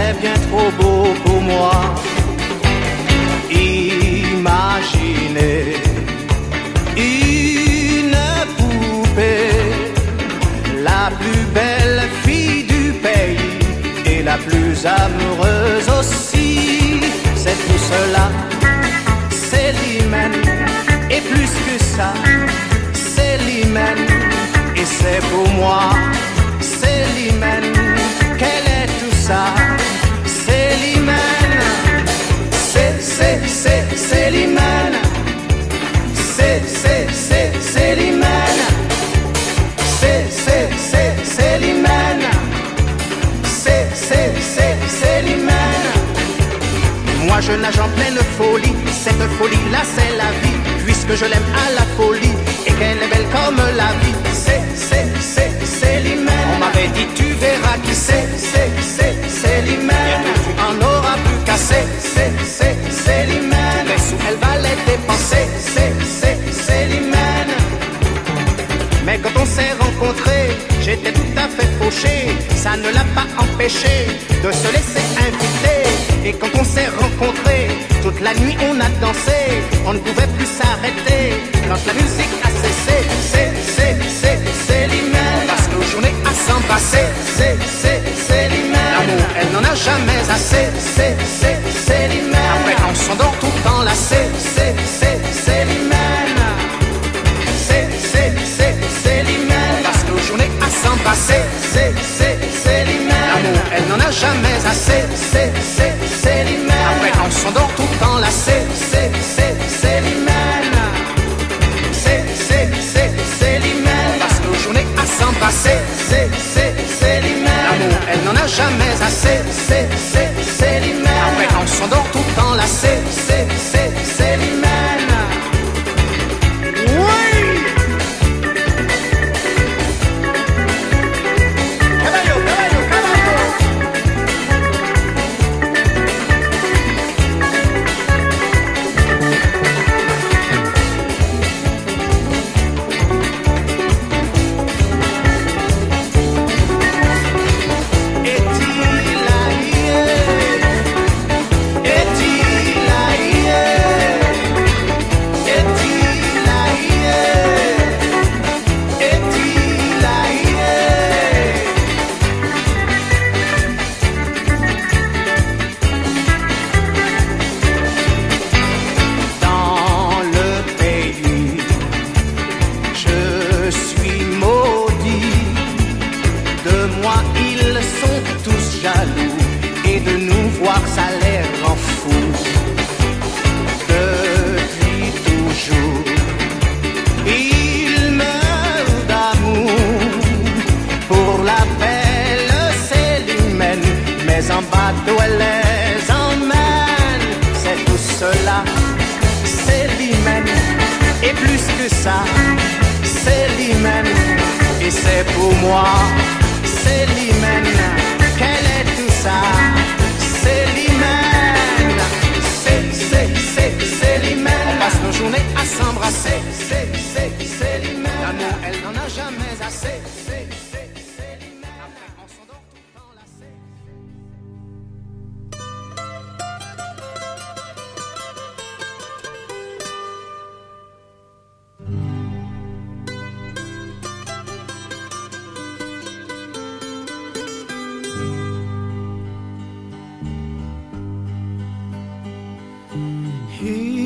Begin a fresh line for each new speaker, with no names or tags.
est bien trop beau pour moi. Imaginez une poupée, la plus belle fille du pays et la plus amoureuse aussi. C'est tout cela, c'est l'hymen, et plus que ça, c'est l'hymen, et c'est pour moi, c'est l'hymen. Quel est tout ça? C'est l'hymen, c'est l'hymen, c'est l'hymen, c'est l'hymen, c'est l'hymen. Moi je nage en pleine folie, cette folie-là c'est la vie, puisque je l'aime à la folie, et qu'elle est belle comme la vie. C'est l'hymen. On m'avait dit tu verras qui c'est l'hymen. Tu en auras plus qu'assez, c'est l'hymen. Mais sous elle va les dépenser, c'est l'hymen. Mais quand on s'est rencontrés, j'étais tout à fait fauché, ça ne l'a pas empêché de se laisser inviter. Et quand on s'est rencontrés, toute la nuit on a dansé, on ne pouvait plus s'arrêter. Quand la musique a cessé, c'est l'hymen. Parce que nos journées à s'embrasser, c'est l'hymen. L'amour, elle n'en a jamais assez, c'est l'hymen. Après on s'endort tout enlacé, c'est l'hymen. C'est l'hymen. Parce que nos journées à s'embrasser, c'est l'hymen. L'amour, elle n'en a jamais assez, c'est l'hymen. Après on s'endort tout enlacé, c'est l'hymen. C'est l'hymen. Parce que nos journées à s'embrasser, c'est l'hymen. L'amour, elle n'en a jamais assez, c'est l'hymen. Après on s'endort tout enlacé, c'est l'hymen. Oui. Caballo. C'est l'hymen, et c'est pour moi, c'est l'hymen. Quel est tout ça? C'est l'hymen, c'est l'hymen. On passe nos journées à s'embrasser, c'est l'hymen. L'amour, elle n'en a jamais assez, c'est l'hymen. Après on s'endort tout enlacé. He